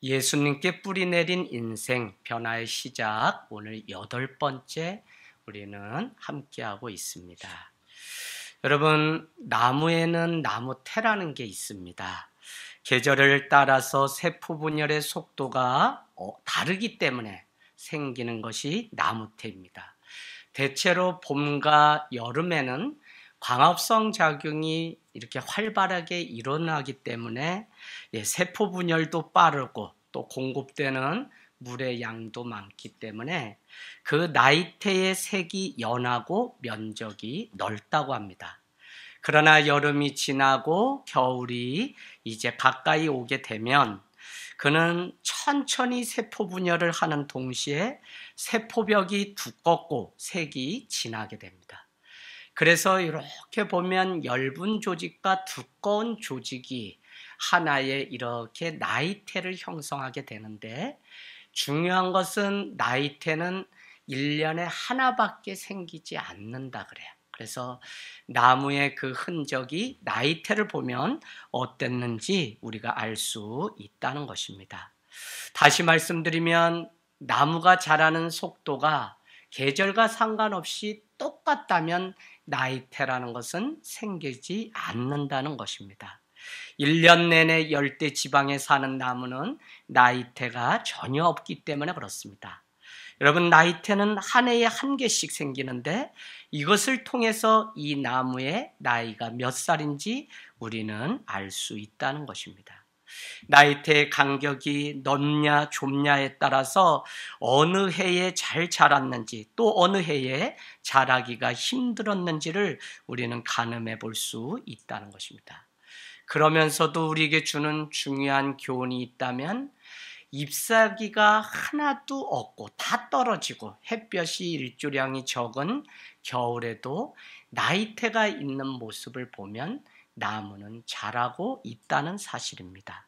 예수님께 뿌리 내린 인생 변화의 시작, 오늘 8번째 우리는 함께하고 있습니다. 여러분, 나무에는 나무태라는 게 있습니다. 계절을 따라서 세포 분열의 속도가 다르기 때문에 생기는 것이 나무태입니다. 대체로 봄과 여름에는 광합성 작용이 이렇게 활발하게 일어나기 때문에 세포 분열도 빠르고 또 공급되는 물의 양도 많기 때문에 그 나이테의 색이 연하고 면적이 넓다고 합니다. 그러나 여름이 지나고 겨울이 이제 가까이 오게 되면 그는 천천히 세포 분열을 하는 동시에 세포벽이 두껍고 색이 진하게 됩니다. 그래서 이렇게 보면 엷은 조직과 두꺼운 조직이 하나의 이렇게 나이테를 형성하게 되는데, 중요한 것은 나이테는 1년에 하나밖에 생기지 않는다 그래요. 그래서 나무의 그 흔적이 나이테를 보면 어땠는지 우리가 알 수 있다는 것입니다. 다시 말씀드리면 나무가 자라는 속도가 계절과 상관없이 똑같다면 나이테라는 것은 생기지 않는다는 것입니다. 1년 내내 열대 지방에 사는 나무는 나이테가 전혀 없기 때문에 그렇습니다. 여러분, 나이테는 한 해에 한 개씩 생기는데 이것을 통해서 이 나무의 나이가 몇 살인지 우리는 알 수 있다는 것입니다. 나이테의 간격이 넓냐 좁냐에 따라서 어느 해에 잘 자랐는지 또 어느 해에 자라기가 힘들었는지를 우리는 가늠해 볼 수 있다는 것입니다. 그러면서도 우리에게 주는 중요한 교훈이 있다면, 잎사귀가 하나도 없고 다 떨어지고 햇볕이 일조량이 적은 겨울에도 나이테가 있는 모습을 보면 나무는 자라고 있다는 사실입니다.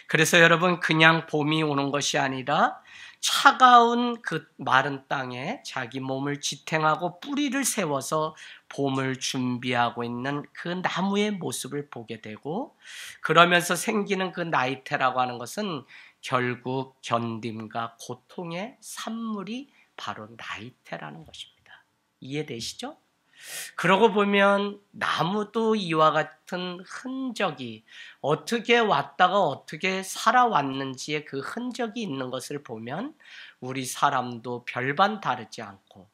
그래서 여러분, 그냥 봄이 오는 것이 아니라 차가운 그 마른 땅에 자기 몸을 지탱하고 뿌리를 세워서 봄을 준비하고 있는 그 나무의 모습을 보게 되고, 그러면서 생기는 그 나이테라고 하는 것은 결국 견딤과 고통의 산물이 바로 나이테라는 것입니다. 이해되시죠? 그러고 보면 나무도 이와 같은 흔적이 어떻게 왔다가 어떻게 살아왔는지의 그 흔적이 있는 것을 보면 우리 사람도 별반 다르지 않고,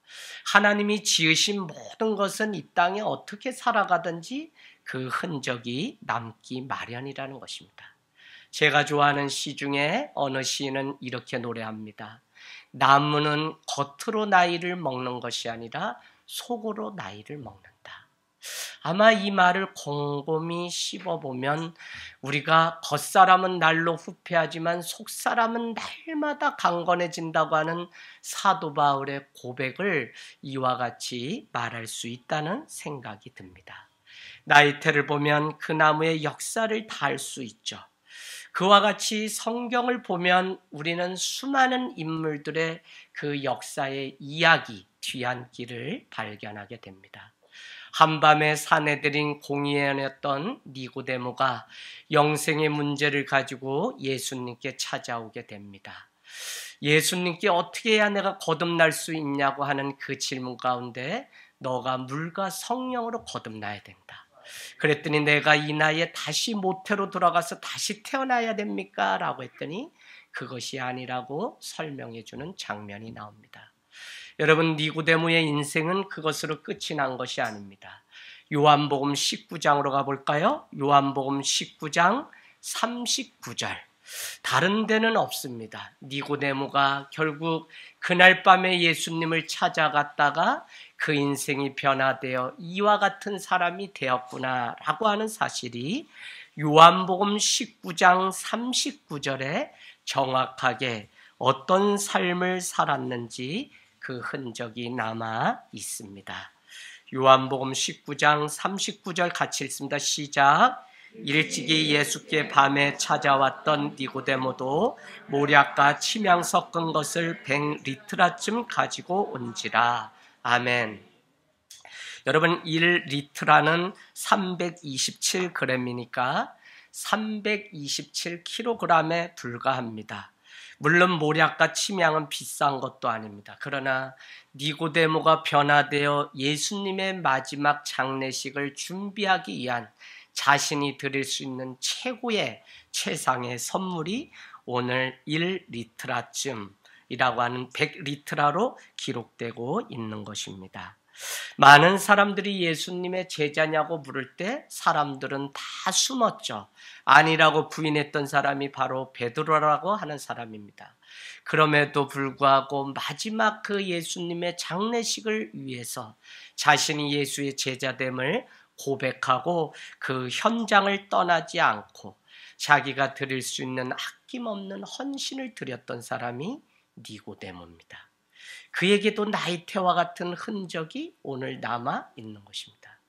하나님이 지으신 모든 것은 이 땅에 어떻게 살아가든지 그 흔적이 남기 마련이라는 것입니다. 제가 좋아하는 시 중에 어느 시인은 이렇게 노래합니다. 나무는 겉으로 나이를 먹는 것이 아니라 속으로 나이를 먹는다. 아마 이 말을 곰곰이 씹어보면 우리가 겉사람은 날로 후패하지만 속사람은 날마다 강건해진다고 하는 사도 바울의 고백을 이와 같이 말할 수 있다는 생각이 듭니다. 나이테를 보면 그 나무의 역사를 다 알 수 있죠. 그와 같이 성경을 보면 우리는 수많은 인물들의 그 역사의 이야기, 뒤안길을 발견하게 됩니다. 한밤에 사내들인 공의원이었던 니고데모가 영생의 문제를 가지고 예수님께 찾아오게 됩니다. 예수님께 어떻게 해야 내가 거듭날 수 있냐고 하는 그 질문 가운데 너가 물과 성령으로 거듭나야 된다. 그랬더니 내가 이 나이에 다시 모태로 돌아가서 다시 태어나야 됩니까? 라고 했더니 그것이 아니라고 설명해 주는 장면이 나옵니다. 여러분, 니고데모의 인생은 그것으로 끝이 난 것이 아닙니다. 요한복음 19장으로 가볼까요? 요한복음 19장 39절. 다른 데는 없습니다. 니고데모가 결국 그날 밤에 예수님을 찾아갔다가 그 인생이 변화되어 이와 같은 사람이 되었구나라고 하는 사실이 요한복음 19장 39절에 정확하게 어떤 삶을 살았는지 그 흔적이 남아 있습니다. 요한복음 19장 39절 같이 읽습니다. 시작. 일찍이 예수께 밤에 찾아왔던 니고데모도 모략과 침향 섞은 것을 100리트라쯤 가지고 온지라. 아멘. 여러분, 1리트라는 327g이니까 327kg에 불과합니다. 물론 모략과 침향은 비싼 것도 아닙니다. 그러나 니고데모가 변화되어 예수님의 마지막 장례식을 준비하기 위한 자신이 드릴 수 있는 최고의 최상의 선물이 오늘 1리트라쯤이라고 하는 100리트라로 기록되고 있는 것입니다. 많은 사람들이 예수님의 제자냐고 물을 때 사람들은 다 숨었죠. 아니라고 부인했던 사람이 바로 베드로라고 하는 사람입니다. 그럼에도 불구하고 마지막 그 예수님의 장례식을 위해서 자신이 예수의 제자됨을 고백하고 그 현장을 떠나지 않고 자기가 드릴 수 있는 아낌없는 헌신을 드렸던 사람이 니고데모입니다. 그에게도 나이테와 같은 흔적이 오늘 남아 있는 것입니다.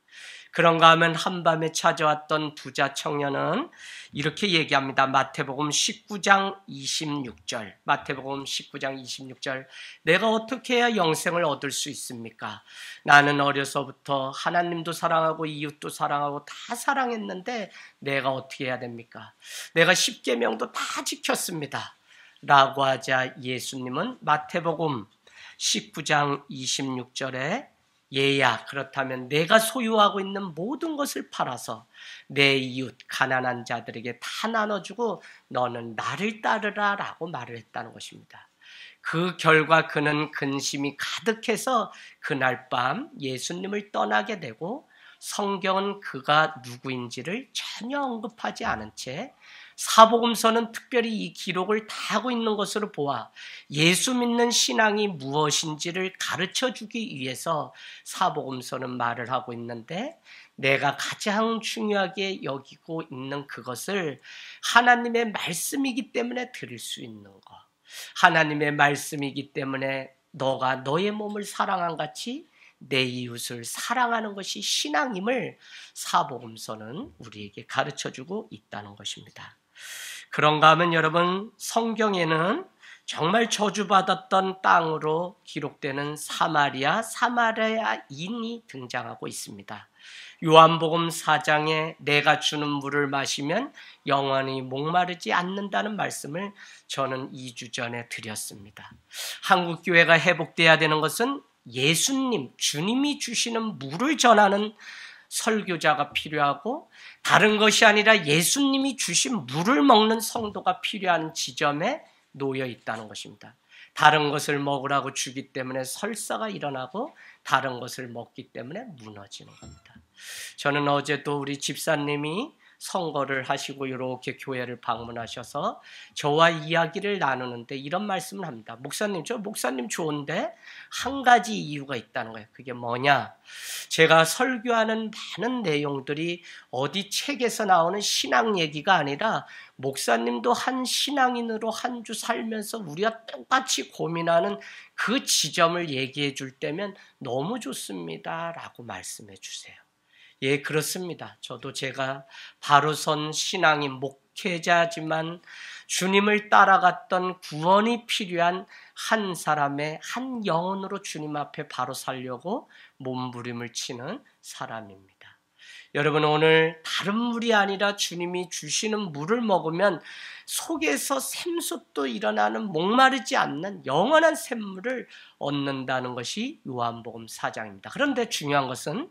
그런가 하면 한밤에 찾아왔던 부자 청년은 이렇게 얘기합니다. 마태복음 19장 26절. 마태복음 19장 26절. 내가 어떻게 해야 영생을 얻을 수 있습니까? 나는 어려서부터 하나님도 사랑하고 이웃도 사랑하고 다 사랑했는데 내가 어떻게 해야 됩니까? 내가 십계명도 다 지켰습니다. 라고 하자 예수님은 마태복음 19장 26절에 얘야, 그렇다면 내가 소유하고 있는 모든 것을 팔아서 내 이웃 가난한 자들에게 다 나눠주고 너는 나를 따르라 라고 말을 했다는 것입니다. 그 결과 그는 근심이 가득해서 그날 밤 예수님을 떠나게 되고 성경은 그가 누구인지를 전혀 언급하지 않은 채 사복음서는 특별히 이 기록을 다 하고 있는 것으로 보아 예수 믿는 신앙이 무엇인지를 가르쳐주기 위해서 사복음서는 말을 하고 있는데 내가 가장 중요하게 여기고 있는 그것을 하나님의 말씀이기 때문에 드릴 수 있는 것, 하나님의 말씀이기 때문에 너가 너의 몸을 사랑한 같이 내 이웃을 사랑하는 것이 신앙임을 사복음서는 우리에게 가르쳐주고 있다는 것입니다. 그런가 하면 여러분, 성경에는 정말 저주받았던 땅으로 기록되는 사마리아인이 등장하고 있습니다. 요한복음 4장에 내가 주는 물을 마시면 영원히 목마르지 않는다는 말씀을 저는 2주 전에 드렸습니다. 한국교회가 회복돼야 되는 것은 예수님, 주님이 주시는 물을 전하는 설교자가 필요하고 다른 것이 아니라 예수님이 주신 물을 먹는 성도가 필요한 지점에 놓여 있다는 것입니다. 다른 것을 먹으라고 주기 때문에 설사가 일어나고 다른 것을 먹기 때문에 무너지는 겁니다. 저는 어제도 우리 집사님이 선거를 하시고 이렇게 교회를 방문하셔서 저와 이야기를 나누는데 이런 말씀을 합니다. 목사님, 저 목사님 좋은데 한 가지 이유가 있다는 거예요. 그게 뭐냐? 제가 설교하는 많은 내용들이 어디 책에서 나오는 신앙 얘기가 아니라 목사님도 한 신앙인으로 한 주 살면서 우리가 똑같이 고민하는 그 지점을 얘기해 줄 때면 너무 좋습니다 라고 말씀해 주세요. 예, 그렇습니다. 저도 제가 바로선 신앙인 목회자지만 주님을 따라갔던 구원이 필요한 한 사람의 한 영혼으로 주님 앞에 바로 살려고 몸부림을 치는 사람입니다. 여러분, 오늘 다른 물이 아니라 주님이 주시는 물을 먹으면 속에서 샘솟도 일어나는 목마르지 않는 영원한 샘물을 얻는다는 것이 요한복음 4장입니다. 그런데 중요한 것은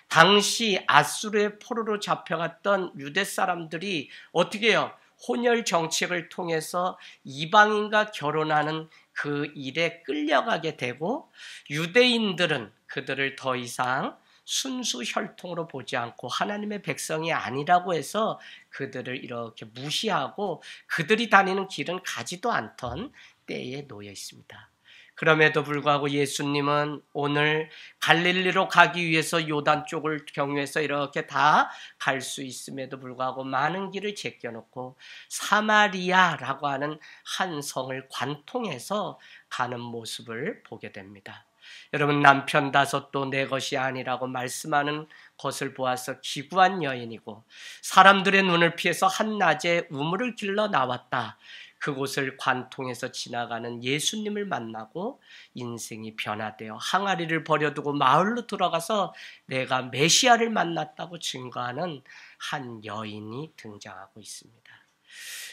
당시 아수르의 포로로 잡혀갔던 유대 사람들이 어떻게 해요? 혼혈 정책을 통해서 이방인과 결혼하는 그 일에 끌려가게 되고 유대인들은 그들을 더 이상 순수 혈통으로 보지 않고 하나님의 백성이 아니라고 해서 그들을 이렇게 무시하고 그들이 다니는 길은 가지도 않던 때에 놓여 있습니다. 그럼에도 불구하고 예수님은 오늘 갈릴리로 가기 위해서 요단 쪽을 경유해서 이렇게 다 갈 수 있음에도 불구하고 많은 길을 제껴놓고 사마리아라고 하는 한 성을 관통해서 가는 모습을 보게 됩니다. 여러분, 남편 다섯도 내 것이 아니라고 말씀하는 것을 보아서 기구한 여인이고 사람들의 눈을 피해서 한낮에 우물을 길러 나왔다. 그곳을 관통해서 지나가는 예수님을 만나고 인생이 변화되어 항아리를 버려두고 마을로 들어가서 내가 메시아를 만났다고 증거하는 한 여인이 등장하고 있습니다.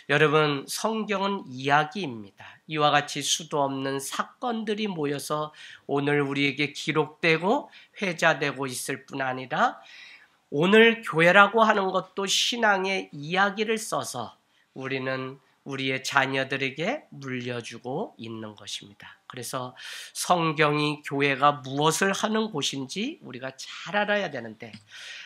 여러분, 성경은 이야기입니다. 이와 같이 수도 없는 사건들이 모여서 오늘 우리에게 기록되고 회자되고 있을 뿐 아니라 오늘 교회라고 하는 것도 신앙의 이야기를 써서 우리는 우리의 자녀들에게 물려주고 있는 것입니다. 그래서 성경이 교회가 무엇을 하는 곳인지 우리가 잘 알아야 되는데,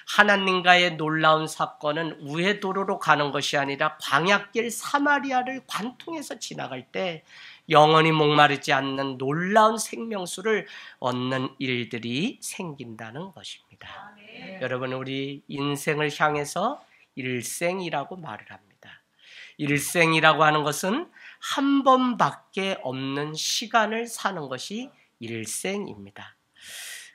하나님과의 놀라운 사건은 우회도로로 가는 것이 아니라 광야길 사마리아를 관통해서 지나갈 때 영원히 목마르지 않는 놀라운 생명수를 얻는 일들이 생긴다는 것입니다. 여러분, 우리 인생을 향해서 일생이라고 말을 합니다. 일생이라고 하는 것은 한 번밖에 없는 시간을 사는 것이 일생입니다.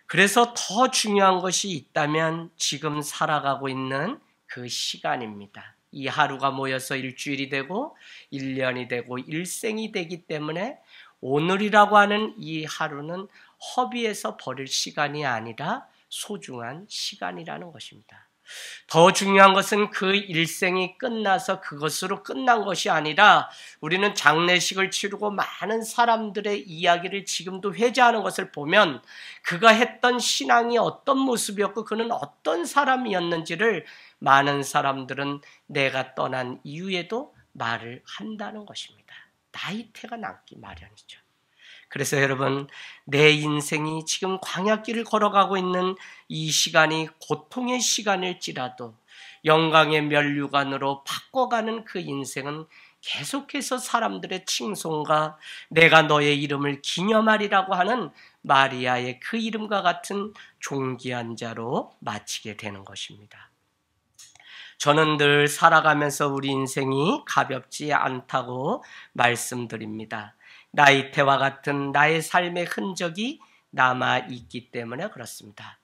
그래서 더 중요한 것이 있다면 지금 살아가고 있는 그 시간입니다. 이 하루가 모여서 일주일이 되고 1년이 되고 일생이 되기 때문에 오늘이라고 하는 이 하루는 허비해서 버릴 시간이 아니라 소중한 시간이라는 것입니다. 더 중요한 것은 그 일생이 끝나서 그것으로 끝난 것이 아니라 우리는 장례식을 치르고 많은 사람들의 이야기를 지금도 회자하는 것을 보면 그가 했던 신앙이 어떤 모습이었고 그는 어떤 사람이었는지를 많은 사람들은 내가 떠난 이후에도 말을 한다는 것입니다. 나이테가 남기 마련이죠. 그래서 여러분, 내 인생이 지금 광야길을 걸어가고 있는 이 시간이 고통의 시간일지라도 영광의 면류관으로 바꿔가는 그 인생은 계속해서 사람들의 칭송과 내가 너의 이름을 기념하리라고 하는 마리아의 그 이름과 같은 존귀한 자로 마치게 되는 것입니다. 저는 늘 살아가면서 우리 인생이 가볍지 않다고 말씀드립니다. 나이테와 같은 나의 삶의 흔적이 남아있기 때문에 그렇습니다.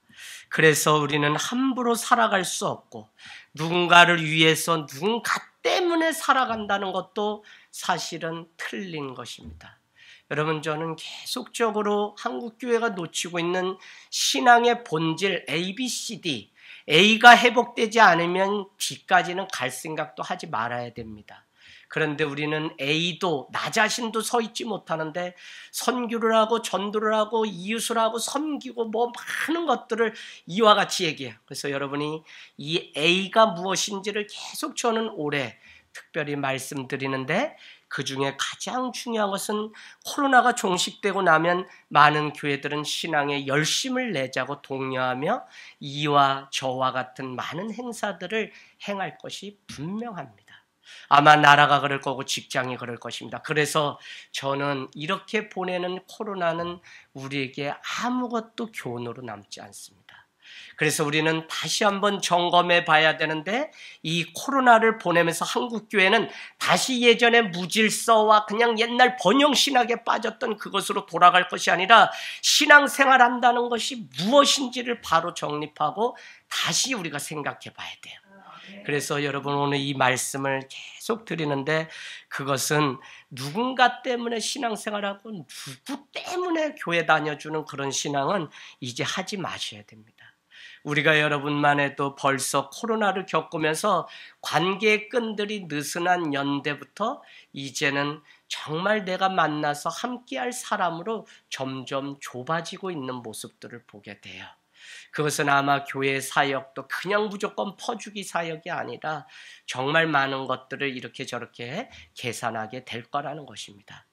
그래서 우리는 함부로 살아갈 수 없고 누군가를 위해서 누군가 때문에 살아간다는 것도 사실은 틀린 것입니다. 여러분, 저는 계속적으로 한국교회가 놓치고 있는 신앙의 본질 ABCD, A가 회복되지 않으면 D까지는 갈 생각도 하지 말아야 됩니다. 그런데 우리는 A도 나 자신도 서 있지 못하는데 선교를 하고 전도를 하고 이웃을 하고 섬기고 뭐 많은 것들을 이와 같이 얘기해요. 그래서 여러분이 이 A가 무엇인지를 계속 저는 올해 특별히 말씀드리는데 그 중에 가장 중요한 것은 코로나가 종식되고 나면 많은 교회들은 신앙에 열심을 내자고 독려하며 이와 저와 같은 많은 행사들을 행할 것이 분명합니다. 아마 나라가 그럴 거고 직장이 그럴 것입니다. 그래서 저는 이렇게 보내는 코로나는 우리에게 아무것도 교훈으로 남지 않습니다. 그래서 우리는 다시 한번 점검해 봐야 되는데 이 코로나를 보내면서 한국교회는 다시 예전의 무질서와 그냥 옛날 번영신학에 빠졌던 그것으로 돌아갈 것이 아니라 신앙생활 한다는 것이 무엇인지를 바로 정립하고 다시 우리가 생각해 봐야 돼요. 그래서 여러분, 오늘 이 말씀을 계속 드리는데 그것은 누군가 때문에 신앙생활하고 누구 때문에 교회 다녀주는 그런 신앙은 이제 하지 마셔야 됩니다. 우리가 여러분만 해도 벌써 코로나를 겪으면서 관계의 끈들이 느슨한 연대부터 이제는 정말 내가 만나서 함께할 사람으로 점점 좁아지고 있는 모습들을 보게 돼요. 그것은 아마 교회 사역도 그냥 무조건 퍼주기 사역이 아니라 정말 많은 것들을 이렇게 저렇게 계산하게 될 거라는 것입니다.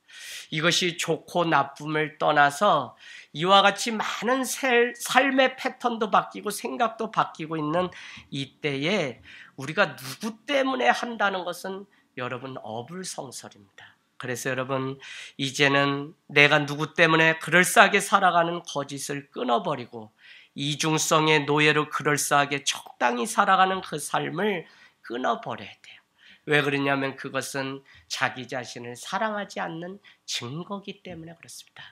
이것이 좋고 나쁨을 떠나서 이와 같이 많은 삶의 패턴도 바뀌고 생각도 바뀌고 있는 이때에 우리가 누구 때문에 한다는 것은 여러분 어불성설입니다. 그래서 여러분, 이제는 내가 누구 때문에 그럴싸하게 살아가는 거짓을 끊어버리고 이중성의 노예로 그럴싸하게 적당히 살아가는 그 삶을 끊어버려야 돼요. 왜 그러냐면 그것은 자기 자신을 사랑하지 않는 증거이기 때문에 그렇습니다.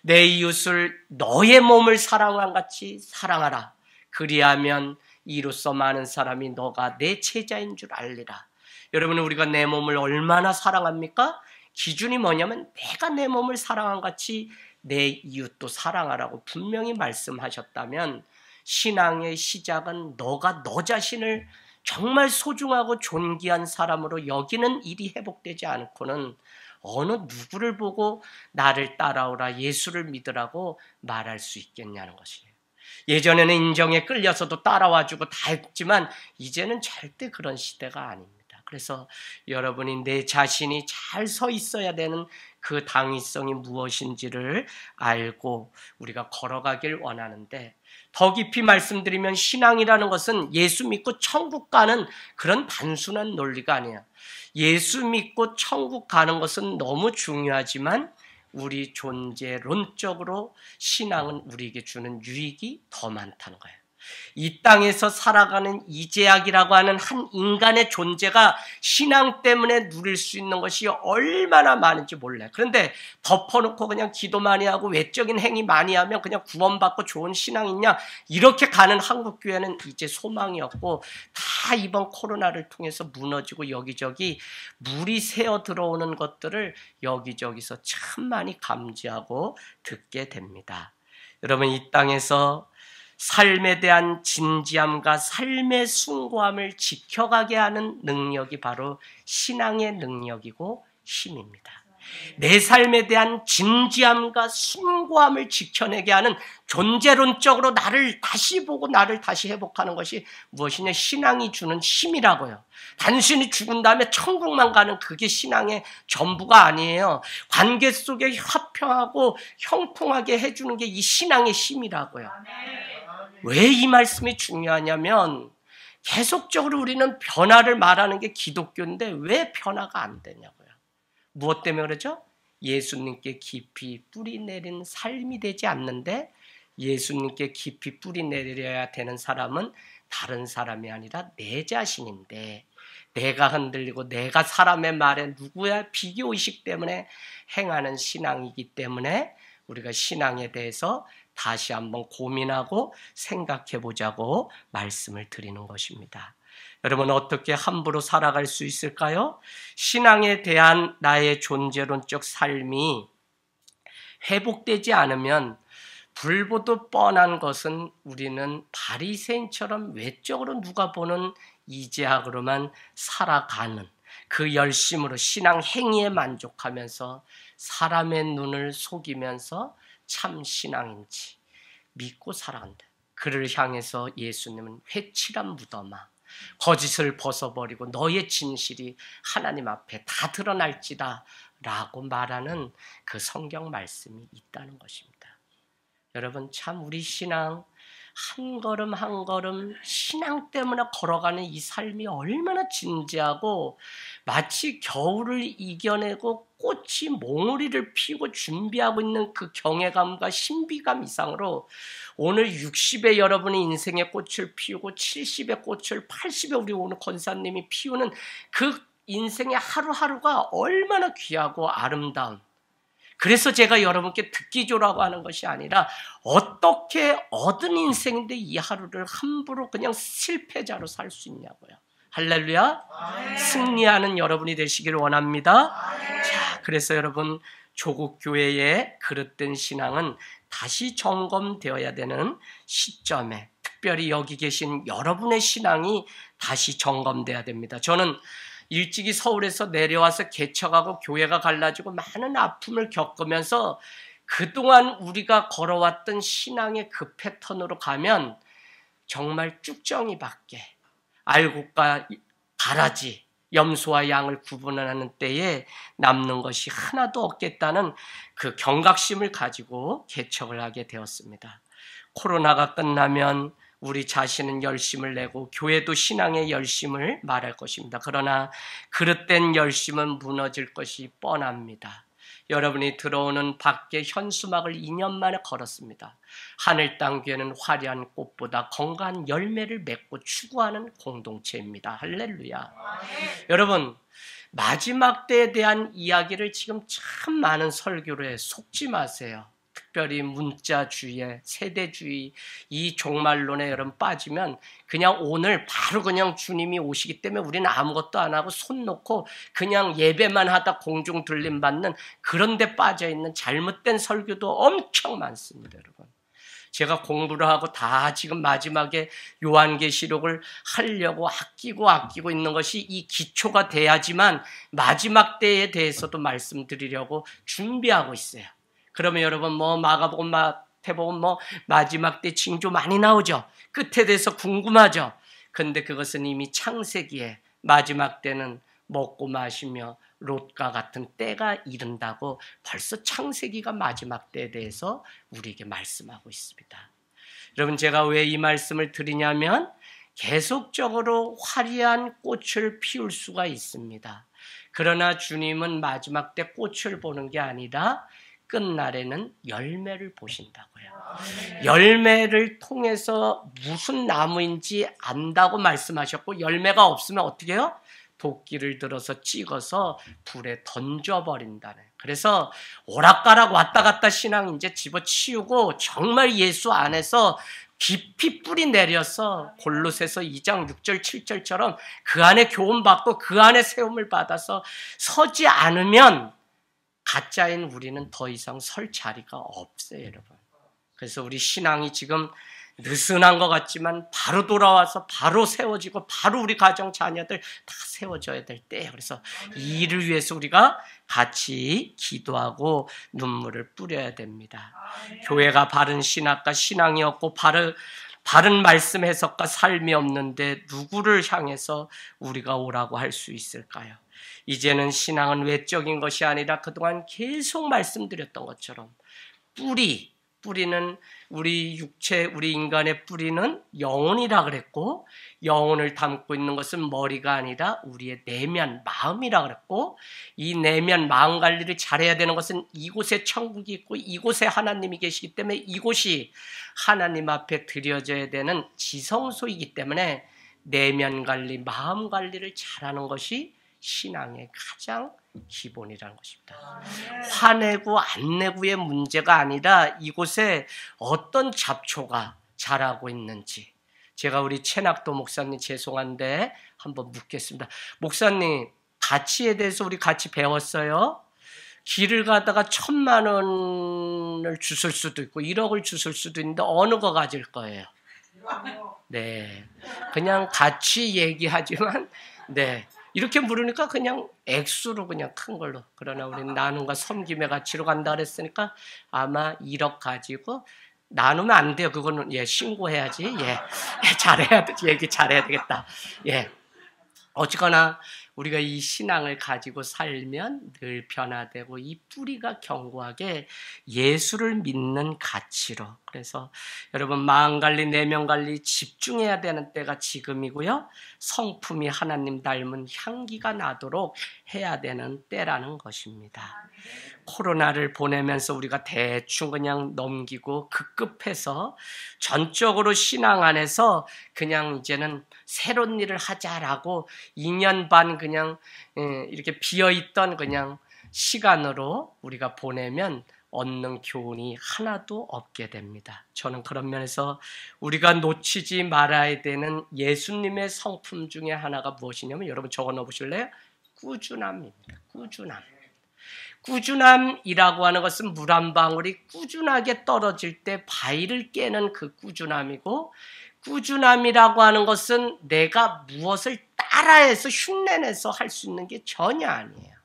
내 이웃을 너의 몸을 사랑한 같이 사랑하라. 그리하면 이로써 많은 사람이 너가 내 제자인 줄 알리라. 여러분, 우리가 내 몸을 얼마나 사랑합니까? 기준이 뭐냐면 내가 내 몸을 사랑한 같이 내 이웃도 사랑하라고 분명히 말씀하셨다면 신앙의 시작은 너가 너 자신을 정말 소중하고 존귀한 사람으로 여기는 일이 회복되지 않고는 어느 누구를 보고 나를 따라오라, 예수를 믿으라고 말할 수 있겠냐는 것이에요. 예전에는 인정에 끌려서도 따라와주고 다 했지만 이제는 절대 그런 시대가 아닙니다. 그래서 여러분이 내 자신이 잘 서 있어야 되는 그 당위성이 무엇인지를 알고 우리가 걸어가길 원하는데, 더 깊이 말씀드리면 신앙이라는 것은 예수 믿고 천국 가는 그런 단순한 논리가 아니야. 예수 믿고 천국 가는 것은 너무 중요하지만 우리 존재론적으로 신앙은 우리에게 주는 유익이 더 많다는 거예요. 이 땅에서 살아가는 이재학이라고 하는 한 인간의 존재가 신앙 때문에 누릴 수 있는 것이 얼마나 많은지 몰라요. 그런데 덮어놓고 그냥 기도 많이 하고 외적인 행위 많이 하면 그냥 구원받고 좋은 신앙이 있냐, 이렇게 가는 한국교회는 이제 소망이 없고 다 이번 코로나를 통해서 무너지고 여기저기 물이 새어 들어오는 것들을 여기저기서 참 많이 감지하고 듣게 됩니다. 여러분, 이 땅에서 삶에 대한 진지함과 삶의 숭고함을 지켜가게 하는 능력이 바로 신앙의 능력이고 힘입니다. 내 삶에 대한 진지함과 숭고함을 지켜내게 하는, 존재론적으로 나를 다시 보고 나를 다시 회복하는 것이 무엇이냐? 신앙이 주는 힘이라고요. 단순히 죽은 다음에 천국만 가는 그게 신앙의 전부가 아니에요. 관계 속에 화평하고 형통하게 해주는 게 이 신앙의 힘이라고요. 왜 이 말씀이 중요하냐면 계속적으로 우리는 변화를 말하는 게 기독교인데 왜 변화가 안 되냐고요. 무엇 때문에 그러죠? 예수님께 깊이 뿌리 내린 삶이 되지 않는데, 예수님께 깊이 뿌리 내려야 되는 사람은 다른 사람이 아니라 내 자신인데, 내가 흔들리고 내가 사람의 말에 누구야 비교의식 때문에 행하는 신앙이기 때문에 우리가 신앙에 대해서 다시 한번 고민하고 생각해 보자고 말씀을 드리는 것입니다. 여러분, 어떻게 함부로 살아갈 수 있을까요? 신앙에 대한 나의 존재론적 삶이 회복되지 않으면 불보듯 뻔한 것은 우리는 바리새인처럼 외적으로 누가 보는 이재학으로만 살아가는 그 열심으로 신앙 행위에 만족하면서 사람의 눈을 속이면서 참 신앙인지 믿고 살아간다. 그를 향해서 예수님은 회칠한 무덤아, 거짓을 벗어버리고 너의 진실이 하나님 앞에 다 드러날지다 라고 말하는 그 성경 말씀이 있다는 것입니다. 여러분, 참 우리 신앙 한 걸음 한 걸음 신앙 때문에 걸어가는 이 삶이 얼마나 진지하고, 마치 겨울을 이겨내고 꽃이 몽우리를 피우고 준비하고 있는 그 경외감과 신비감 이상으로 오늘 60에 여러분의 인생의 꽃을 피우고 70의 꽃을 80에 우리 오늘 권사님이 피우는 그 인생의 하루하루가 얼마나 귀하고 아름다운, 그래서 제가 여러분께 듣기조라고 하는 것이 아니라 어떻게 얻은 인생인데 이 하루를 함부로 그냥 실패자로 살 수 있냐고요. 할렐루야. 승리하는 여러분이 되시길 원합니다. 자, 그래서 여러분, 조국 교회의 그릇된 신앙은 다시 점검되어야 되는 시점에 특별히 여기 계신 여러분의 신앙이 다시 점검돼야 됩니다. 저는 일찍이 서울에서 내려와서 개척하고 교회가 갈라지고 많은 아픔을 겪으면서 그동안 우리가 걸어왔던 신앙의 그 패턴으로 가면 정말 쭉정이밖에, 알곡과 가라지, 염소와 양을 구분하는 때에 남는 것이 하나도 없겠다는 그 경각심을 가지고 개척을 하게 되었습니다. 코로나가 끝나면 우리 자신은 열심을 내고 교회도 신앙의 열심을 말할 것입니다. 그러나 그릇된 열심은 무너질 것이 뻔합니다. 여러분이 들어오는 밖에 현수막을 2년 만에 걸었습니다. 하늘 땅 교회는 화려한 꽃보다 건강한 열매를 맺고 추구하는 공동체입니다. 할렐루야. 여러분, 마지막 때에 대한 이야기를 지금 참 많은 설교로 해 속지 마세요. 특별히 문자주의, 세대주의, 이 종말론에 여러분 빠지면 그냥 오늘 바로 그냥 주님이 오시기 때문에 우리는 아무것도 안 하고 손 놓고 그냥 예배만 하다 공중 들림 받는 그런 데 빠져 있는 잘못된 설교도 엄청 많습니다, 여러분. 제가 공부를 하고 다 지금 마지막에 요한계시록을 하려고 아끼고 있는 것이 이 기초가 돼야지만 마지막 때에 대해서도 말씀드리려고 준비하고 있어요. 그러면 여러분 마가복음, 마태복음 마지막 때 징조 많이 나오죠. 끝에 대해서 궁금하죠. 근데 그것은 이미 창세기에 마지막 때는 먹고 마시며 롯과 같은 때가 이른다고 벌써 창세기가 마지막 때에 대해서 우리에게 말씀하고 있습니다. 여러분, 제가 왜 이 말씀을 드리냐면 계속적으로 화려한 꽃을 피울 수가 있습니다. 그러나 주님은 마지막 때 꽃을 보는 게 아니라 끝날에는 열매를 보신다고요. 열매를 통해서 무슨 나무인지 안다고 말씀하셨고, 열매가 없으면 어떻게 해요? 도끼를 들어서 찍어서 불에 던져버린다네. 그래서 오락가락 왔다 갔다 신앙 이제 집어치우고 정말 예수 안에서 깊이 뿌리 내려서 골로새서 2장 6절 7절처럼 그 안에 교훈받고 그 안에 세움을 받아서 서지 않으면 가짜인 우리는 더 이상 설 자리가 없어요, 여러분. 그래서 우리 신앙이 지금 느슨한 것 같지만 바로 돌아와서 바로 세워지고 바로 우리 가정 자녀들 다 세워져야 될 때예요. 그래서 이 일을 위해서 우리가 같이 기도하고 눈물을 뿌려야 됩니다. 교회가 바른 신학과 신앙이 없고 바른 말씀 해석과 삶이 없는데 누구를 향해서 우리가 오라고 할 수 있을까요? 이제는 신앙은 외적인 것이 아니라 그동안 계속 말씀드렸던 것처럼 뿌리는 우리 육체, 우리 인간의 뿌리는 영혼이라 그랬고, 영혼을 담고 있는 것은 머리가 아니라 우리의 내면, 마음이라 그랬고, 이 내면, 마음 관리를 잘해야 되는 것은 이곳에 천국이 있고 이곳에 하나님이 계시기 때문에 이곳이 하나님 앞에 드려져야 되는 지성소이기 때문에 내면 관리, 마음 관리를 잘하는 것이 신앙의 가장 기본이라는 것입니다. 화내고 안 내고의 문제가 아니라 이곳에 어떤 잡초가 자라고 있는지. 제가 우리 최낙도 목사님 죄송한데 한번 묻겠습니다. 목사님, 가치에 대해서 우리 같이 배웠어요. 길을 가다가 1,000만 원을 주실 수도 있고 1억을 주실 수도 있는데 어느 거 가질 거예요? 네, 그냥 같이 얘기하지만 네. 이렇게 물으니까 그냥 액수로 그냥 큰 걸로. 그러나 우리는 나눔과 섬김의 가치로 간다 그랬으니까 아마 1억 가지고 나누면 안 돼요. 그거는 신고해야지. 잘해야 돼. 얘기 잘해야 되겠다. 어쨌거나 우리가 이 신앙을 가지고 살면 늘 변화되고 이 뿌리가 견고하게 예수를 믿는 가치로. 그래서 여러분 마음 관리, 내면 관리 집중해야 되는 때가 지금이고요. 성품이 하나님 닮은 향기가 나도록 해야 되는 때라는 것입니다. 코로나를 보내면서 우리가 대충 그냥 넘기고 급급해서 전적으로 신앙 안에서 그냥 이제는 새로운 일을 하자라고 2년 반 그냥 이렇게 비어있던 그냥 시간으로 우리가 보내면 얻는 교훈이 하나도 없게 됩니다. 저는 그런 면에서 우리가 놓치지 말아야 되는 예수님의 성품 중에 하나가 무엇이냐면 여러분 적어 넣어 보실래요? 꾸준함입니다. 꾸준함이라고 하는 것은 물 한 방울이 꾸준하게 떨어질 때 바위를 깨는 그 꾸준함이고, 꾸준함이라고 하는 것은 내가 무엇을 따라해서 흉내내서 할 수 있는 게 전혀 아니에요.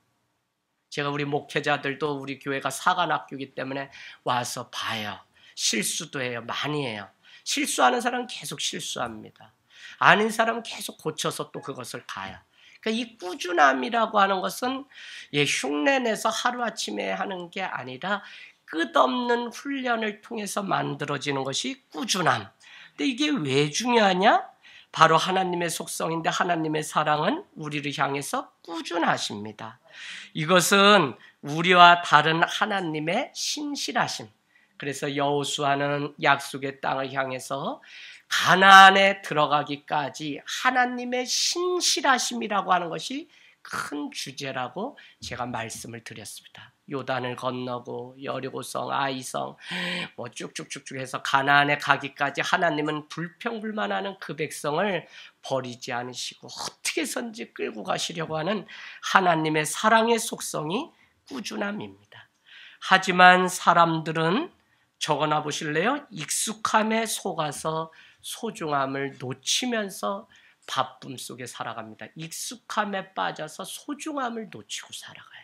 제가 우리 목회자들도 우리 교회가 사관학교이기 때문에 와서 봐요. 실수도 해요. 많이 해요. 실수하는 사람은 계속 실수합니다. 아닌 사람은 계속 고쳐서 또 그것을 가요. 그러니까 이 꾸준함이라고 하는 것은 흉내내서 하루아침에 하는 게 아니라 끝없는 훈련을 통해서 만들어지는 것이 꾸준함. 근데 이게 왜 중요하냐? 바로 하나님의 속성인데 하나님의 사랑은 우리를 향해서 꾸준하십니다. 이것은 우리와 다른 하나님의 신실하심. 그래서 여호수아는 약속의 땅을 향해서 가나안에 들어가기까지 하나님의 신실하심이라고 하는 것이 큰 주제라고 제가 말씀을 드렸습니다. 요단을 건너고 여리고성, 아이성 뭐 쭉쭉쭉쭉 해서 가나안에 가기까지 하나님은 불평불만하는 그 백성을 버리지 않으시고 어떻게 해서든지 끌고 가시려고 하는 하나님의 사랑의 속성이 꾸준함입니다. 하지만 사람들은 적어놔 보실래요? 익숙함에 속아서 소중함을 놓치면서 바쁨 속에 살아갑니다. 익숙함에 빠져서 소중함을 놓치고 살아가요.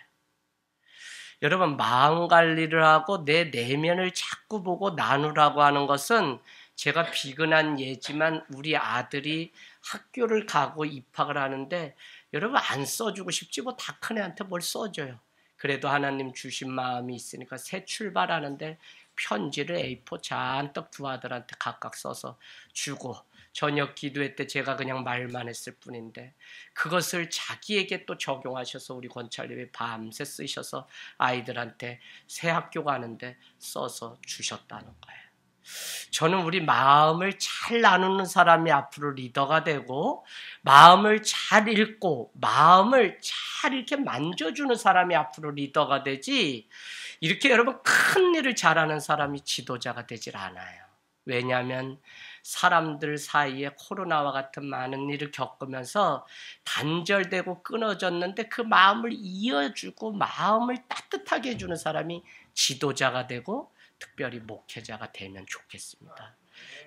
여러분, 마음 관리를 하고 내 내면을 자꾸 보고 나누라고 하는 것은 제가 비근한 예지만 우리 아들이 학교를 가고 입학을 하는데 여러분 안 써주고 싶지 뭐 다 큰 애한테 뭘 써줘요. 그래도 하나님 주신 마음이 있으니까 새 출발하는데 편지를 A4 잔뜩 두 아들한테 각각 써서 주고 저녁 기도회 때 제가 그냥 말만 했을 뿐인데 그것을 자기에게 또 적용하셔서 우리 권찰님이 밤새 쓰셔서 아이들한테 새 학교 가는데 써서 주셨다는 거예요. 저는 우리 마음을 잘 나누는 사람이 앞으로 리더가 되고 마음을 잘 읽고 마음을 잘 이렇게 만져주는 사람이 앞으로 리더가 되지 이렇게 여러분 큰 일을 잘하는 사람이 지도자가 되질 않아요. 왜냐하면 사람들 사이에 코로나와 같은 많은 일을 겪으면서 단절되고 끊어졌는데 그 마음을 이어주고 마음을 따뜻하게 해주는 사람이 지도자가 되고 특별히 목회자가 되면 좋겠습니다.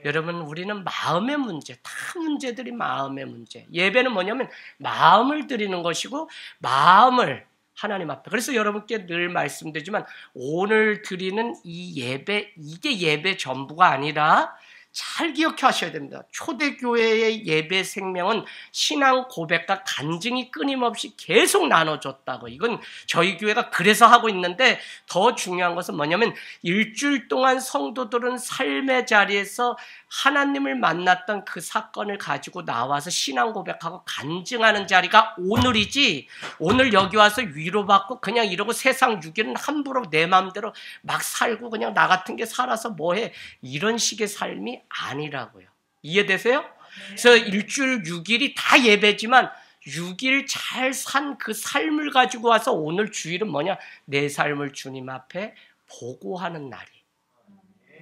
여러분 우리는 마음의 문제, 다 문제들이 마음의 문제. 예배는 뭐냐면 마음을 드리는 것이고 마음을 하나님 앞에. 그래서 여러분께 늘 말씀드리지만 오늘 드리는 이 예배, 이게 예배 전부가 아니라 잘 기억하셔야 됩니다. 초대교회의 예배 생명은 신앙 고백과 간증이 끊임없이 계속 나눠줬다고. 이건 저희 교회가 그래서 하고 있는데 더 중요한 것은 뭐냐면 일주일 동안 성도들은 삶의 자리에서 하나님을 만났던 그 사건을 가지고 나와서 신앙 고백하고 간증하는 자리가 오늘이지 오늘 여기 와서 위로받고 그냥 이러고 세상 유기는 함부로 내 마음대로 막 살고 그냥 나 같은 게 살아서 뭐해 이런 식의 삶이 아니라고요. 이해되세요? 그래서 일주일 6일이 다 예배지만 6일 잘 산 그 삶을 가지고 와서 오늘 주일은 뭐냐? 내 삶을 주님 앞에 보고하는 날이.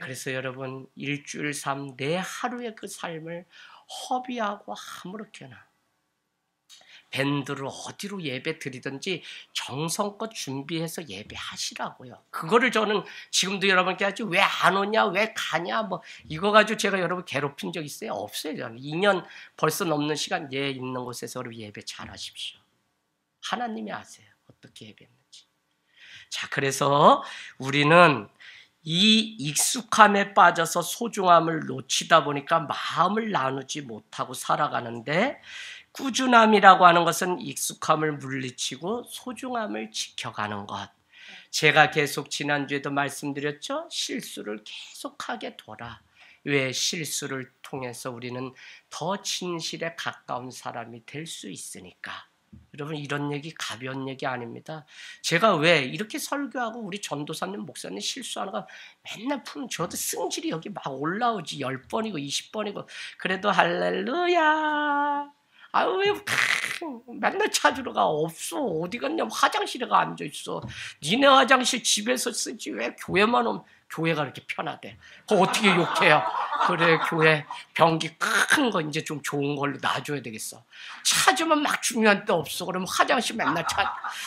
그래서 여러분 일주일 삶 내 하루의 그 삶을 허비하고 아무렇게나 밴드를 어디로 예배 드리든지 정성껏 준비해서 예배하시라고요. 그거를 저는 지금도 여러분께 하지 왜 안 오냐 왜 가냐 뭐 이거 가지고 제가 여러분 괴롭힌 적 있어요? 없어요. 저는 2년 벌써 넘는 시간 있는 곳에서 여러분 예배 잘 하십시오. 하나님이 아세요. 어떻게 예배했는지. 자, 그래서 우리는 이 익숙함에 빠져서 소중함을 놓치다 보니까 마음을 나누지 못하고 살아가는데 꾸준함이라고 하는 것은 익숙함을 물리치고 소중함을 지켜가는 것. 제가 계속 지난주에도 말씀드렸죠. 실수를 계속하게 둬라. 왜 실수를 통해서 우리는 더 진실에 가까운 사람이 될 수 있으니까. 여러분 이런 얘기 가벼운 얘기 아닙니다. 제가 왜 이렇게 설교하고 우리 전도사님 목사님 실수하는 거 맨날 푸는 저도 승질이 여기 막 올라오지 10번이고 20번이고 그래도 할렐루야 아유 왜 맨날 찾으러 가 없어 어디 갔냐 화장실에 가 앉아있어 니네 화장실 집에서 쓰지 왜 교회만 오면 교회가 이렇게 편하대 그거 어떻게 욕해요 그래 교회 변기 큰 거 이제 좀 좋은 걸로 놔줘야 되겠어 찾으면 막 중요한 데 없어 그러면 화장실 맨날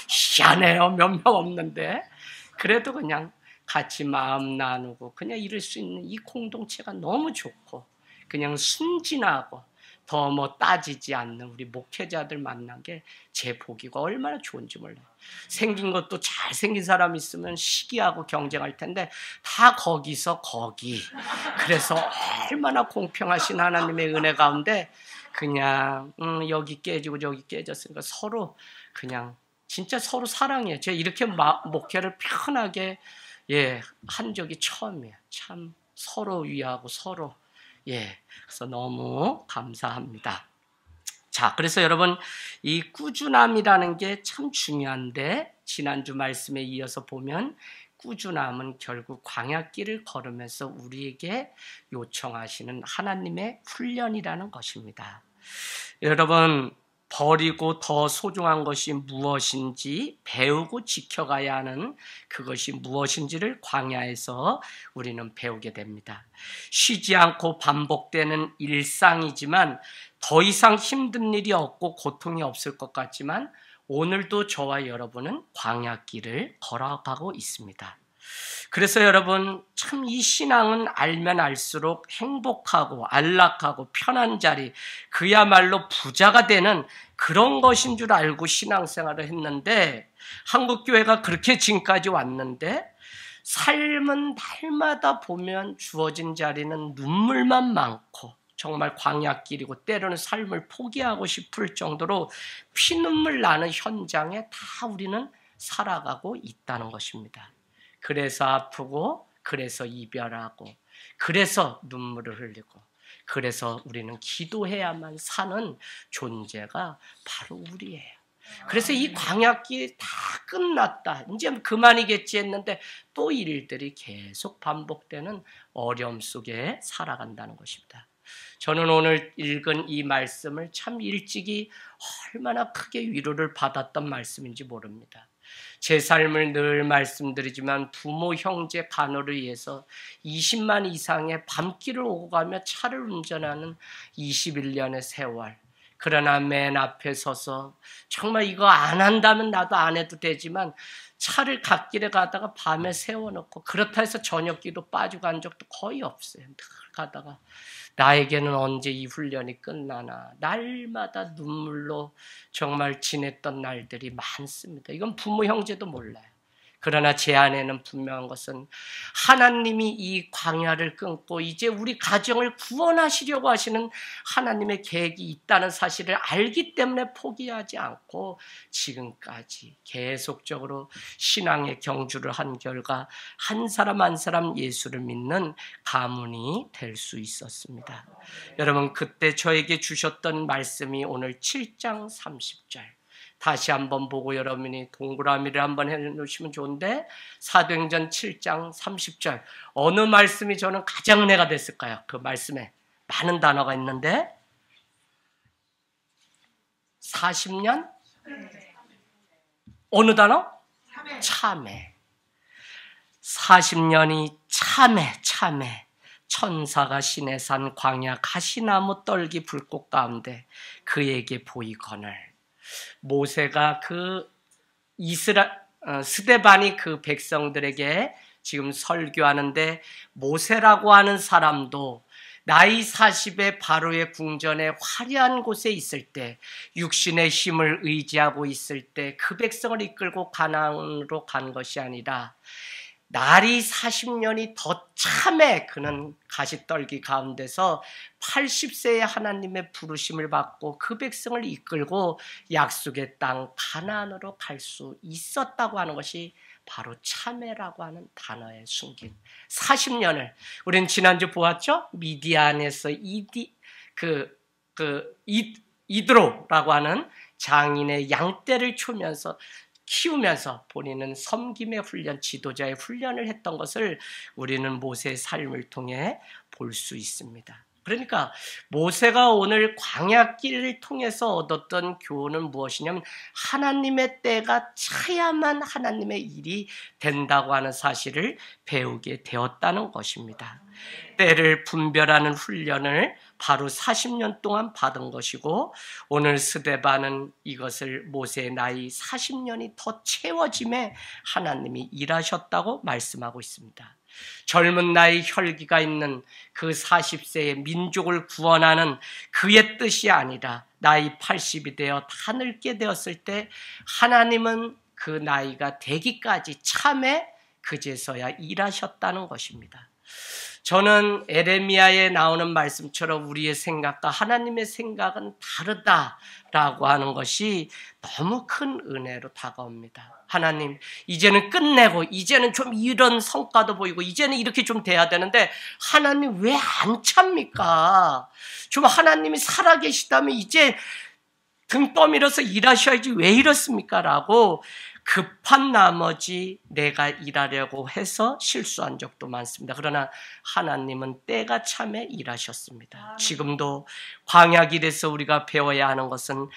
희한해요 몇 명 없는데 그래도 그냥 같이 마음 나누고 그냥 이럴 수 있는 이 공동체가 너무 좋고 그냥 순진하고 더 뭐 따지지 않는 우리 목회자들 만난 게 제 복이고 얼마나 좋은지 몰라요. 생긴 것도 잘생긴 사람 있으면 시기하고 경쟁할 텐데 다 거기서 거기. 그래서 얼마나 공평하신 하나님의 은혜 가운데 그냥 여기 깨지고 저기 깨졌으니까 서로 그냥 진짜 서로 사랑해요. 제가 이렇게 목회를 편하게 한 적이 처음이에요. 참 서로 위하고 서로 그래서 너무 감사합니다. 자, 그래서 여러분 이 꾸준함이라는 게 참 중요한데 지난주 말씀에 이어서 보면 꾸준함은 결국 광야길을 걸으면서 우리에게 요청하시는 하나님의 훈련이라는 것입니다. 여러분 버리고 더 소중한 것이 무엇인지 배우고 지켜가야 하는 그것이 무엇인지를 광야에서 우리는 배우게 됩니다. 쉬지 않고 반복되는 일상이지만 더 이상 힘든 일이 없고 고통이 없을 것 같지만 오늘도 저와 여러분은 광야길을 걸어가고 있습니다. 그래서 여러분, 참 이 신앙은 알면 알수록 행복하고 안락하고 편한 자리, 그야말로 부자가 되는 그런 것인 줄 알고 신앙생활을 했는데, 한국교회가 그렇게 지금까지 왔는데 삶은 날마다 보면 주어진 자리는 눈물만 많고 정말 광야길이고 때로는 삶을 포기하고 싶을 정도로 피눈물 나는 현장에 다 우리는 살아가고 있다는 것입니다. 그래서 아프고, 그래서 이별하고, 그래서 눈물을 흘리고, 그래서 우리는 기도해야만 사는 존재가 바로 우리예요. 그래서 이 광야길이 다 끝났다, 이제 그만이겠지 했는데 또 일들이 계속 반복되는 어려움 속에 살아간다는 것입니다. 저는 오늘 읽은 이 말씀을 참 일찍이 얼마나 크게 위로를 받았던 말씀인지 모릅니다. 제 삶을 늘 말씀드리지만 부모, 형제, 간호를 위해서 20만 이상의 밤길을 오고 가며 차를 운전하는 21년의 세월, 그러나 맨 앞에 서서 정말 이거 안 한다면 나도 안 해도 되지만 차를 갓길에 가다가 밤에 세워놓고 그렇다 해서 저녁기도 빠지고 간 적도 거의 없어요. 늘 가다가 나에게는 언제 이 훈련이 끝나나 날마다 눈물로 정말 지냈던 날들이 많습니다. 이건 부모 형제도 몰라요. 그러나 제 안에는 분명한 것은 하나님이 이 광야를 끊고 이제 우리 가정을 구원하시려고 하시는 하나님의 계획이 있다는 사실을 알기 때문에 포기하지 않고 지금까지 계속적으로 신앙의 경주를 한 결과 한 사람 한 사람 예수를 믿는 가문이 될 수 있었습니다. 여러분, 그때 저에게 주셨던 말씀이 오늘 7장 30절. 다시 한번 보고 여러분이 동그라미를 한번 해놓으시면 좋은데, 사도행전 7장 30절 어느 말씀이 저는 가장 은혜가 됐을까요? 그 말씀에 많은 단어가 있는데 40년? 어느 단어? 참회. 40년이 참회. 천사가 시내산 광야 가시나무 떨기 불꽃 가운데 그에게 보이거늘. 모세가 그 스데반이 그 백성들에게 지금 설교하는데, 모세라고 하는 사람도 나이 40에 바로의 궁전에 화려한 곳에 있을 때, 육신의 힘을 의지하고 있을 때 그 백성을 이끌고 가나안으로 간 것이 아니라 날이 40년이 더 참에 그는 가시떨기 가운데서 80세의 하나님의 부르심을 받고 그 백성을 이끌고 약속의 땅 가나안으로 갈 수 있었다고 하는 것이 바로 참회라고 하는 단어에 숨긴 40년을 우리는 지난주 보았죠? 미디안에서 이드로라고 하는 장인의 양떼를 키우면서 본인은 섬김의 훈련, 지도자의 훈련을 했던 것을 우리는 모세의 삶을 통해 볼 수 있습니다. 그러니까 모세가 오늘 광야길을 통해서 얻었던 교훈은 무엇이냐면 하나님의 때가 차야만 하나님의 일이 된다고 하는 사실을 배우게 되었다는 것입니다. 때를 분별하는 훈련을 바로 40년 동안 받은 것이고, 오늘 스데반은 이것을 모세의 나이 40년이 더 채워짐에 하나님이 일하셨다고 말씀하고 있습니다. 젊은 나이 혈기가 있는 그 40세의 민족을 구원하는 그의 뜻이 아니라 나이 80이 되어 다 늙게 되었을 때 하나님은 그 나이가 되기까지 참에 그제서야 일하셨다는 것입니다. 저는 에레미야에 나오는 말씀처럼 우리의 생각과 하나님의 생각은 다르다라고 하는 것이 너무 큰 은혜로 다가옵니다. 하나님, 이제는 끝내고 이제는 좀 이런 성과도 보이고 이제는 이렇게 좀 돼야 되는데 하나님 왜 안 찹니까? 좀 하나님이 살아계시다면 이제 등 떠밀어서 일하셔야지 왜 이렇습니까? 라고 급한 나머지 내가 일하려고 해서 실수한 적도 많습니다. 그러나 하나님은 때가 참에 일하셨습니다. 지금도 광야길에서 우리가 배워야 하는 것은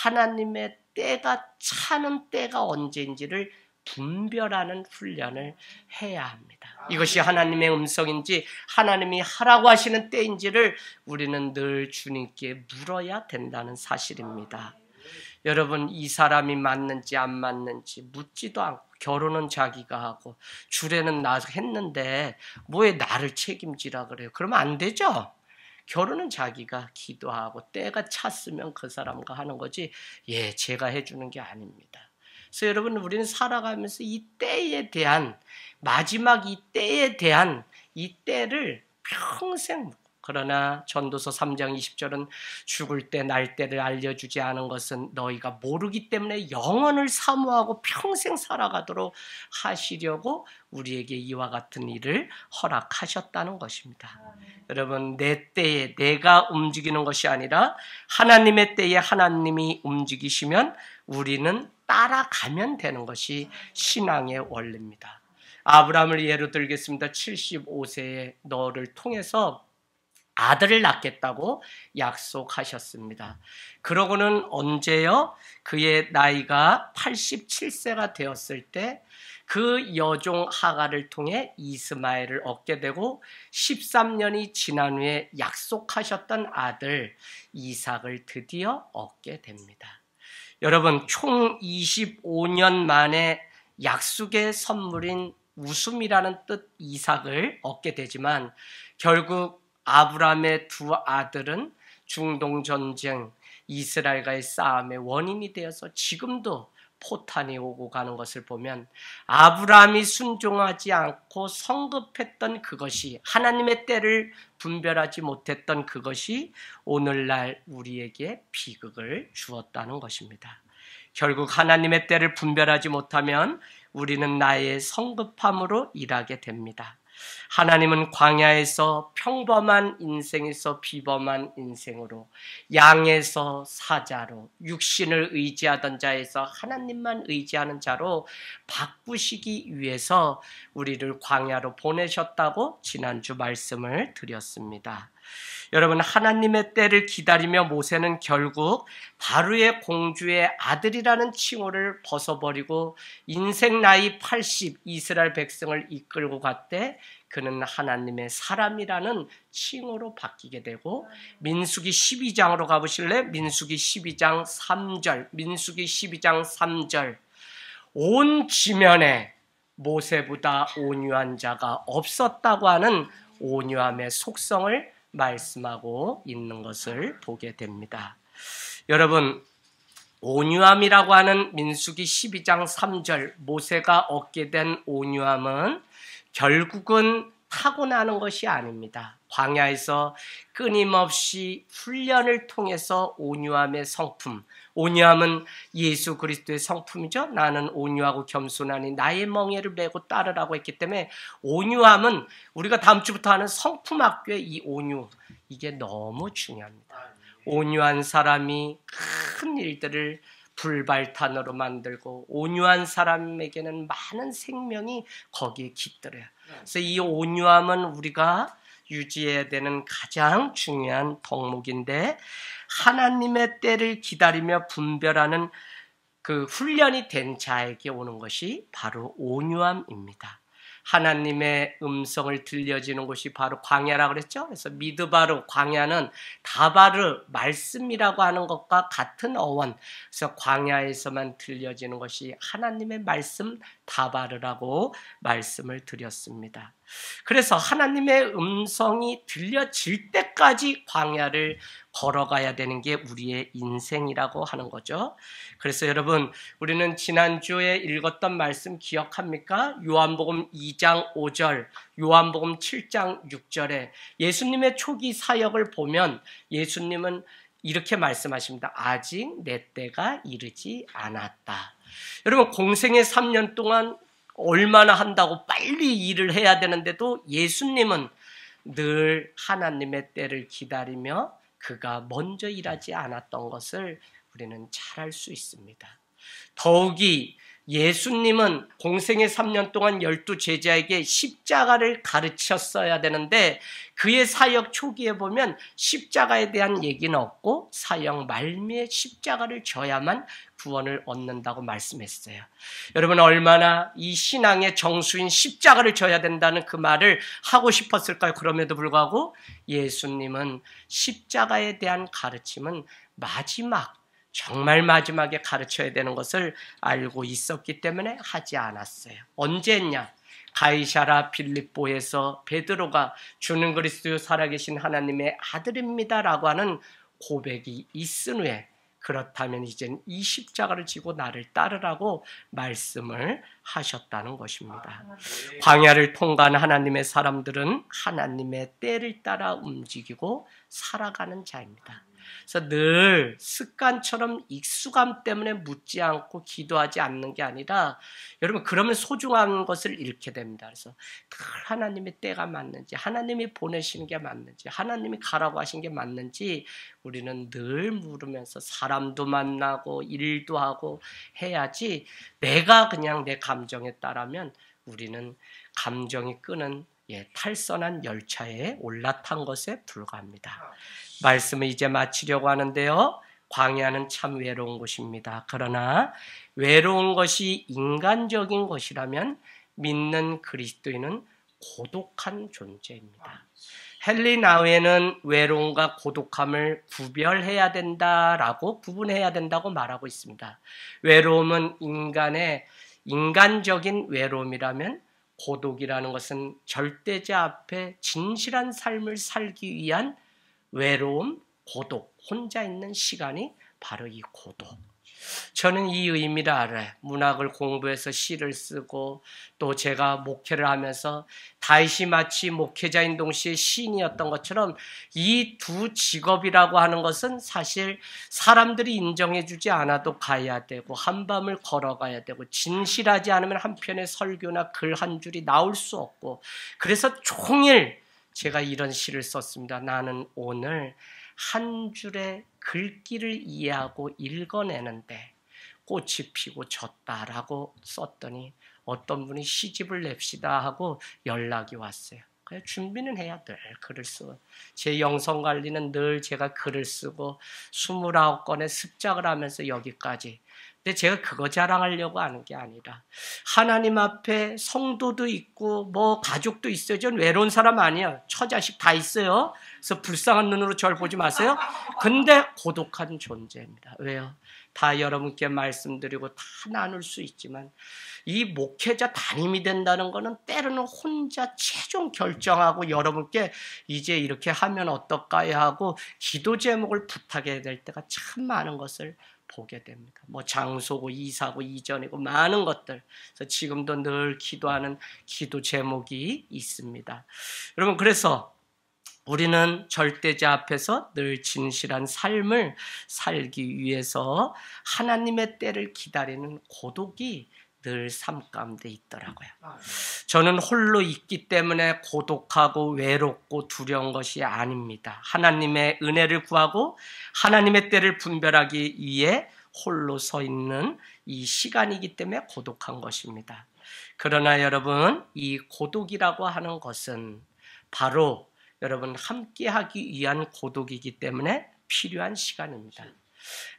하나님의 때가 차는 때가 언제인지를 분별하는 훈련을 해야 합니다. 이것이 하나님의 음성인지 하나님이 하라고 하시는 때인지를 우리는 늘 주님께 물어야 된다는 사실입니다. 여러분, 이 사람이 맞는지 안 맞는지 묻지도 않고 결혼은 자기가 하고 주례는 나 했는데 뭐에 나를 책임지라 그래요? 그러면 안 되죠. 결혼은 자기가 기도하고 때가 찼으면 그 사람과 하는 거지 제가 해주는 게 아닙니다. 그래서 여러분, 우리는 살아가면서 이 때에 대한 마지막 이 때에 대한 이 때를 평생, 그러나 전도서 3장 20절은 죽을 때 날 때를 알려주지 않은 것은 너희가 모르기 때문에 영원을 사모하고 평생 살아가도록 하시려고 우리에게 이와 같은 일을 허락하셨다는 것입니다. 여러분, 내 때에 내가 움직이는 것이 아니라 하나님의 때에 하나님이 움직이시면 우리는 따라가면 되는 것이 신앙의 원리입니다. 아브라함을 예로 들겠습니다. 75세에 너를 통해서 아들을 낳겠다고 약속하셨습니다. 그러고는 언제요? 그의 나이가 87세가 되었을 때 그 여종 하가를 통해 이스마엘을 얻게 되고 13년이 지난 후에 약속하셨던 아들 이삭을 드디어 얻게 됩니다. 여러분, 총 25년 만에 약속의 선물인 웃음이라는 뜻 이삭을 얻게 되지만 결국 아브라함의 두 아들은 중동전쟁, 이스라엘과의 싸움의 원인이 되어서 지금도 포탄이 오고 가는 것을 보면 아브라함이 순종하지 않고 성급했던 그것이, 하나님의 때를 분별하지 못했던 그것이 오늘날 우리에게 비극을 주었다는 것입니다. 결국 하나님의 때를 분별하지 못하면 우리는 나의 성급함으로 일하게 됩니다. 하나님은 광야에서 평범한 인생에서 비범한 인생으로, 양에서 사자로, 육신을 의지하던 자에서 하나님만 의지하는 자로 바꾸시기 위해서 우리를 광야로 보내셨다고 지난주 말씀을 드렸습니다. 여러분, 하나님의 때를 기다리며 모세는 결국 바로의 공주의 아들이라는 칭호를 벗어버리고 인생 나이 80 이스라엘 백성을 이끌고 갔대 그는 하나님의 사람이라는 칭호로 바뀌게 되고, 민수기 12장으로 가보실래? 민수기 12장 3절, 민수기 12장 3절, 온 지면에 모세보다 온유한 자가 없었다고 하는 온유함의 속성을 말씀하고 있는 것을 보게 됩니다. 여러분, 온유함이라고 하는 민수기 12장 3절 모세가 얻게 된 온유함은 결국은 타고나는 것이 아닙니다. 광야에서 끊임없이 훈련을 통해서 온유함의 성품, 온유함은 예수 그리스도의 성품이죠. 나는 온유하고 겸손하니 나의 멍에를 메고 따르라고 했기 때문에 온유함은 우리가 다음 주부터 하는 성품학교의 이 온유, 이게 너무 중요합니다. 온유한 사람이 큰 일들을 불발탄으로 만들고 온유한 사람에게는 많은 생명이 거기에 깃들어요. 그래서 이 온유함은 우리가 유지해야 되는 가장 중요한 덕목인데, 하나님의 때를 기다리며 분별하는 그 훈련이 된 자에게 오는 것이 바로 온유함입니다. 하나님의 음성을 들려지는 곳이 바로 광야라고 그랬죠. 그래서 미드바르, 광야는 다바르, 말씀이라고 하는 것과 같은 어원. 그래서 광야에서만 들려지는 것이 하나님의 말씀 다바르라고 말씀을 드렸습니다. 그래서 하나님의 음성이 들려질 때까지 광야를 걸어가야 되는 게 우리의 인생이라고 하는 거죠. 그래서 여러분, 우리는 지난주에 읽었던 말씀 기억합니까? 요한복음 2장 5절, 요한복음 7장 6절에 예수님의 초기 사역을 보면 예수님은 이렇게 말씀하십니다. 아직 내 때가 이르지 않았다. 여러분, 공생의 3년 동안 얼마나 한다고 빨리 일을 해야 되는데도 예수님은 늘 하나님의 때를 기다리며 그가 먼저 일하지 않았던 것을 우리는 잘할 수 있습니다. 더욱이 예수님은 공생의 3년 동안 12제자에게 십자가를 가르쳤어야 되는데 그의 사역 초기에 보면 십자가에 대한 얘기는 없고 사역 말미에 십자가를 져야만 구원을 얻는다고 말씀했어요. 여러분 얼마나 이 신앙의 정수인 십자가를 져야 된다는 그 말을 하고 싶었을까요? 그럼에도 불구하고 예수님은 십자가에 대한 가르침은 정말 마지막에 가르쳐야 되는 것을 알고 있었기 때문에 하지 않았어요. 언제 했냐? 가이사랴 빌립보에서 베드로가 주는 그리스도 살아계신 하나님의 아들입니다라고 하는 고백이 있은 후에 그렇다면 이젠 이 십자가를 지고 나를 따르라고 말씀을 하셨다는 것입니다. 광야를 통과한 하나님의 사람들은 하나님의 때를 따라 움직이고 살아가는 자입니다. 그래서 늘 습관처럼 익숙함 때문에 묻지 않고 기도하지 않는 게 아니라 여러분 그러면 소중한 것을 잃게 됩니다. 그래서 하나님의 때가 맞는지 하나님이 보내시는 게 맞는지 하나님이 가라고 하신 게 맞는지 우리는 늘 물으면서 사람도 만나고 일도 하고 해야지 내가 그냥 내 감정에 따르면 우리는 감정이 끄는 탈선한 열차에 올라탄 것에 불과합니다. 말씀을 이제 마치려고 하는데요. 광야는 참 외로운 곳입니다. 그러나 외로운 것이 인간적인 것이라면 믿는 그리스도인은 고독한 존재입니다. 헨리 나우에는 외로움과 고독함을 구분해야 된다고 말하고 있습니다. 외로움은 인간적인 외로움이라면 고독이라는 것은 절대자 앞에 진실한 삶을 살기 위한 외로움, 고독, 혼자 있는 시간이 바로 이 고독. 저는 이 의미를 알아요. 문학을 공부해서 시를 쓰고 또 제가 목회를 하면서 다윗이 마치 목회자인 동시에 시인이었던 것처럼 이 두 직업이라고 하는 것은 사실 사람들이 인정해주지 않아도 가야 되고 한밤을 걸어가야 되고 진실하지 않으면 한 편의 설교나 글 한 줄이 나올 수 없고 그래서 종일 제가 이런 시를 썼습니다. 나는 오늘 한 줄의 글귀를 이해하고 읽어내는데 꽃이 피고 졌다라고 썼더니 어떤 분이 시집을 냅시다 하고 연락이 왔어요. 그래서 준비는 해야 늘 글을 쓰고 제 영성 관리는 늘 제가 글을 쓰고 29권의 습작을 하면서 여기까지. 근데 제가 그거 자랑하려고 하는 게 아니라 하나님 앞에 성도도 있고 뭐 가족도 있어요. 전 외로운 사람 아니에요. 처자식 다 있어요. 그래서 불쌍한 눈으로 저를 보지 마세요. 근데 고독한 존재입니다. 왜요? 다 여러분께 말씀드리고 다 나눌 수 있지만 이 목회자 담임이 된다는 거는 때로는 혼자 최종 결정하고 여러분께 이제 이렇게 하면 어떨까요 하고 기도 제목을 부탁해야 될 때가 참 많은 것을 보게 됩니다. 뭐 장소고 이사고 이전이고 많은 것들. 그래서 지금도 늘 기도하는 기도 제목이 있습니다. 여러분 그래서 우리는 절대자 앞에서 늘 진실한 삶을 살기 위해서 하나님의 때를 기다리는 고독이 늘 삶 가운데 있더라고요. 저는 홀로 있기 때문에 고독하고 외롭고 두려운 것이 아닙니다. 하나님의 은혜를 구하고 하나님의 때를 분별하기 위해 홀로 서 있는 이 시간이기 때문에 고독한 것입니다. 그러나 여러분 이 고독이라고 하는 것은 바로 여러분 함께하기 위한 고독이기 때문에 필요한 시간입니다.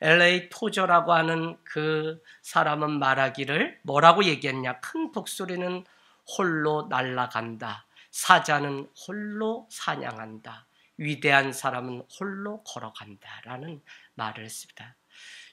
LA 토저라고 하는 그 사람은 말하기를 뭐라고 얘기했냐. 큰 독수리는 홀로 날아간다. 사자는 홀로 사냥한다. 위대한 사람은 홀로 걸어간다라는 말을 했습니다.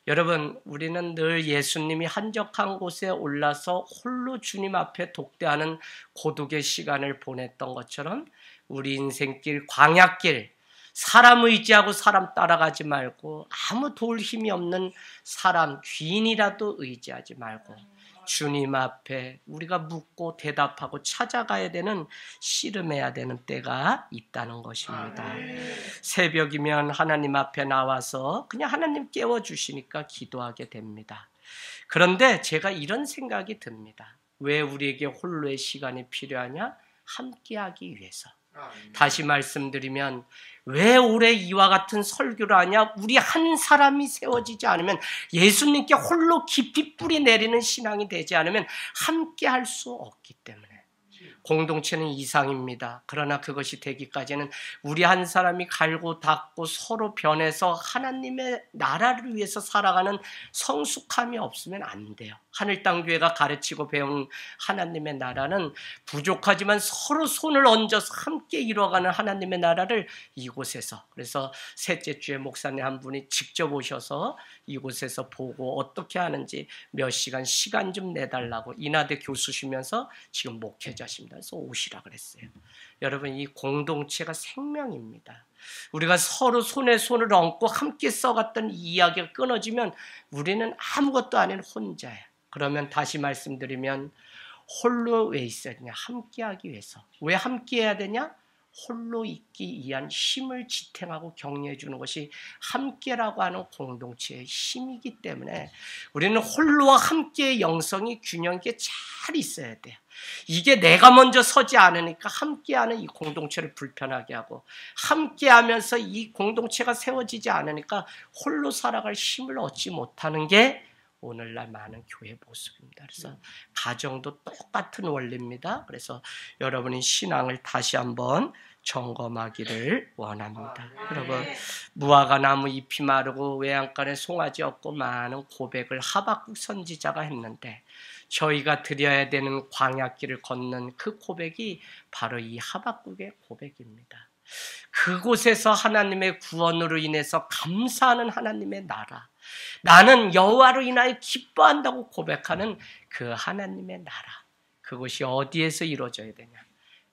여러분 우리는 늘 예수님이 한적한 곳에 올라서 홀로 주님 앞에 독대하는 고독의 시간을 보냈던 것처럼 우리 인생길 광야길 사람 의지하고 사람 따라가지 말고 아무 도울 힘이 없는 사람 귀인이라도 의지하지 말고 주님 앞에 우리가 묻고 대답하고 찾아가야 되는 씨름해야 되는 때가 있다는 것입니다. 새벽이면 하나님 앞에 나와서 그냥 하나님 깨워주시니까 기도하게 됩니다. 그런데 제가 이런 생각이 듭니다. 왜 우리에게 홀로의 시간이 필요하냐? 함께하기 위해서. 다시 말씀드리면 왜 올해 이와 같은 설교를 하냐? 우리 한 사람이 세워지지 않으면, 예수님께 홀로 깊이 뿌리 내리는 신앙이 되지 않으면 함께 할 수 없기 때문에. 공동체는 이상입니다. 그러나 그것이 되기까지는 우리 한 사람이 갈고 닦고 서로 변해서 하나님의 나라를 위해서 살아가는 성숙함이 없으면 안 돼요. 하늘땅교회가 가르치고 배운 하나님의 나라는 부족하지만 서로 손을 얹어서 함께 이루어가는 하나님의 나라를 이곳에서, 그래서 셋째 주에 목사님 한 분이 직접 오셔서 이곳에서 보고 어떻게 하는지 몇 시간 좀 내달라고, 인하대 교수시면서 지금 목회자십니다. 그래서 오시라 그랬어요. 여러분, 이 공동체가 생명입니다. 우리가 서로 손에 손을 얹고 함께 써갔던 이 이야기가 끊어지면 우리는 아무것도 아닌 혼자예요. 그러면 다시 말씀드리면, 홀로 왜 있어야 되냐? 함께하기 위해서. 왜 함께해야 되냐? 홀로 있기 위한 힘을 지탱하고 격려해 주는 것이 함께라고 하는 공동체의 힘이기 때문에 우리는 홀로와 함께의 영성이 균형 있게 잘 있어야 돼요. 이게 내가 먼저 서지 않으니까 함께하는 이 공동체를 불편하게 하고, 함께하면서 이 공동체가 세워지지 않으니까 홀로 살아갈 힘을 얻지 못하는 게 오늘날 많은 교회 모습입니다. 그래서 가정도 똑같은 원리입니다. 그래서 여러분이 신앙을 다시 한번 점검하기를 원합니다. 여러분, 무화과 나무 잎이 마르고 외양간에 송아지 없고 많은 고백을 하박국 선지자가 했는데, 저희가 드려야 되는 광야길을 걷는 그 고백이 바로 이 하박국의 고백입니다. 그곳에서 하나님의 구원으로 인해서 감사하는 하나님의 나라, 나는 여호와로 인하여 기뻐한다고 고백하는 그 하나님의 나라, 그것이 어디에서 이루어져야 되냐?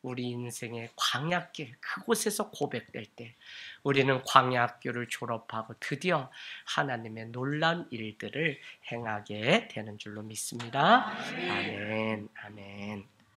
우리 인생의 광야길, 그곳에서 고백될 때 우리는 광야학교를 졸업하고 드디어 하나님의 놀라운 일들을 행하게 되는 줄로 믿습니다. 아멘, 아멘.